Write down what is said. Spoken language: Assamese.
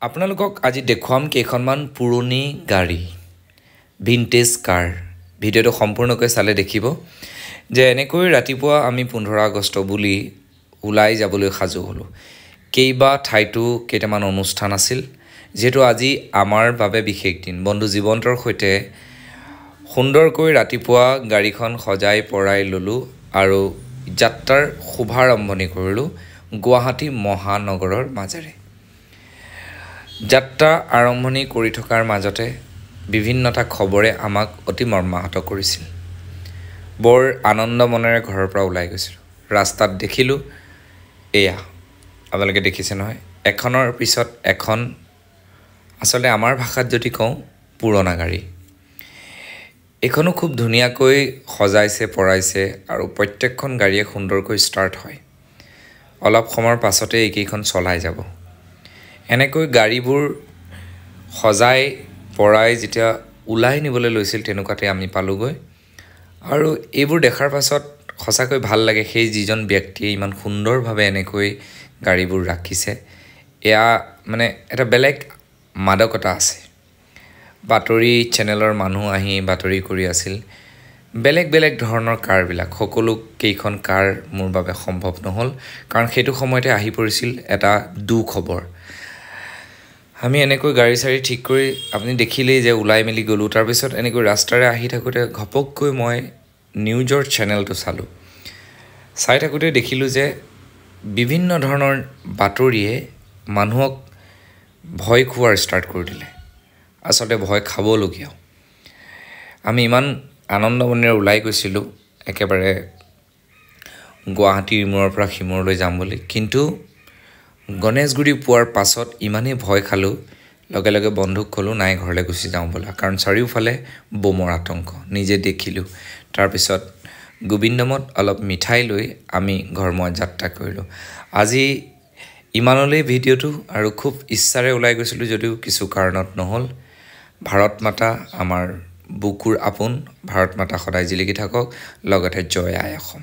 আপোনালোকক আজি দেখুৱাম কেইখনমান পুৰণি গাড়ী ভিনটেজ কাৰ ভিডিঅ'টো সম্পূৰ্ণকৈ চালে দেখিব যে এনেকৈ ৰাতিপুৱা আমি 15 আগষ্ট বুলি ওলাই যাবলৈ সাজু হলো কেইবা ঠাইতো কেইটামান অনুষ্ঠান আছিল যেটো আজি আমাৰ বাবে বিশেষ দিন বন্ধু জীৱন্তৰ সৈতে সুন্দৰকৈ ৰাতিপুৱা গাড়ীখন সজাই পৰাই ললো আৰু যাত্ৰাৰ শুভাৰম্ভণি কৰিলো গুৱাহাটী মহানগৰৰ মাজেৰে যাত্ৰা আৰম্ভণি কৰি থকাৰ মাজতে বিভিন্নটা খবৰে আমাক অতি মৰ্মাহত কৰিছিল বৰ আনন্দ মনেৰে ঘৰৰ পৰা ওলাই গৈছিল ৰাস্তাত দেখিলো এয়া আপোনালোকে দেখিছে নহয় এখনৰ পিছত এখন আসলে আমাৰ ভাষাত যদি কওঁ পুৰণা গাড়ী এখনো খুব ধুনিয়াকৈ সজাইছে পৰাইছে আৰু প্ৰত্যেকখন গাড়ীয়ে সুন্দৰকৈ ষ্টাৰ্ট হয় অলপ সময়ৰ পাছতে এইকেইখন চলাই যাব এনেকৈ গাড়ীবোৰ সজাই পৰাই যেতিয়া উলাই নিবলৈ লৈছিল তেনুকাতে আমি পালোগৈ আৰু এইবোৰ দেখাৰ পাছত খসাকৈ ভাল লাগে সেই যিজন ব্যক্তিয়ে ইমান সুন্দৰভাৱে এনেকৈ গাড়ীবোৰ ৰাখিছে এয়া মানে এটা বেলেগ মাদকতা আছে বাতৰি চেনেলৰ মানুহ আহি বাতৰি কৰি আছিল বেলেগ বেলেগ ধৰণৰ কাৰ বিলাক সকলো কেইখন কাৰ মোৰ বাবে সম্ভৱ নহল কাৰণ হেতু সময়তে আহি পৰিছিল এটা দুখবৰ আমি এনেকৈ গাড়ী চাৰি ঠিক কৰি আপুনি দেখিলেই যে উলাই মেলি গলো তাৰ পিছত এনেকৈ ৰাস্তাৰে আহি থাকোতে ঘপককৈ মই নিউজৰ চেনেলটো চালো চাই থাকোতে দেখিলো যে বিভিন্ন ধৰণৰ বাতৰিয়ে মানুহক ভয় খোৱাৰ ষ্টাৰ্ট কৰি দিলে আসলে ভয় খাবলগীয়া আমি ইমান আনন্দ মনেৰে উলাই গৈছিলো একেবাৰে গুৱাহাটীৰ মূৰৰ পৰা হিমৰলৈ যাম বুলি কিন্তু গণেশগুৰি পোৱাৰ পাছত ইমানে ভয় খালো লগে লগে বন্ধুক কলো নাই ঘৰলৈ গুচি যাওঁ বলা কাৰণ চাৰিওফালে বোমৰ আতংক নিজে দেখিলো তাৰ পিছত গোবিন্দমত অলপ মিঠাই লৈ আমি ঘৰময় যাত্ৰা কৰিলো আজি ইমানলৈ ভিডিঅ'টো আৰু খুব ইচ্ছাৰে ওলাই গৈছিলো যদিও কিছু কাৰণত নহল ভাৰত মাতা আমাৰ বুকুৰ আপোন ভাৰত মাতা সদায় জিলিকি থাকক লগতে জয় আই অসম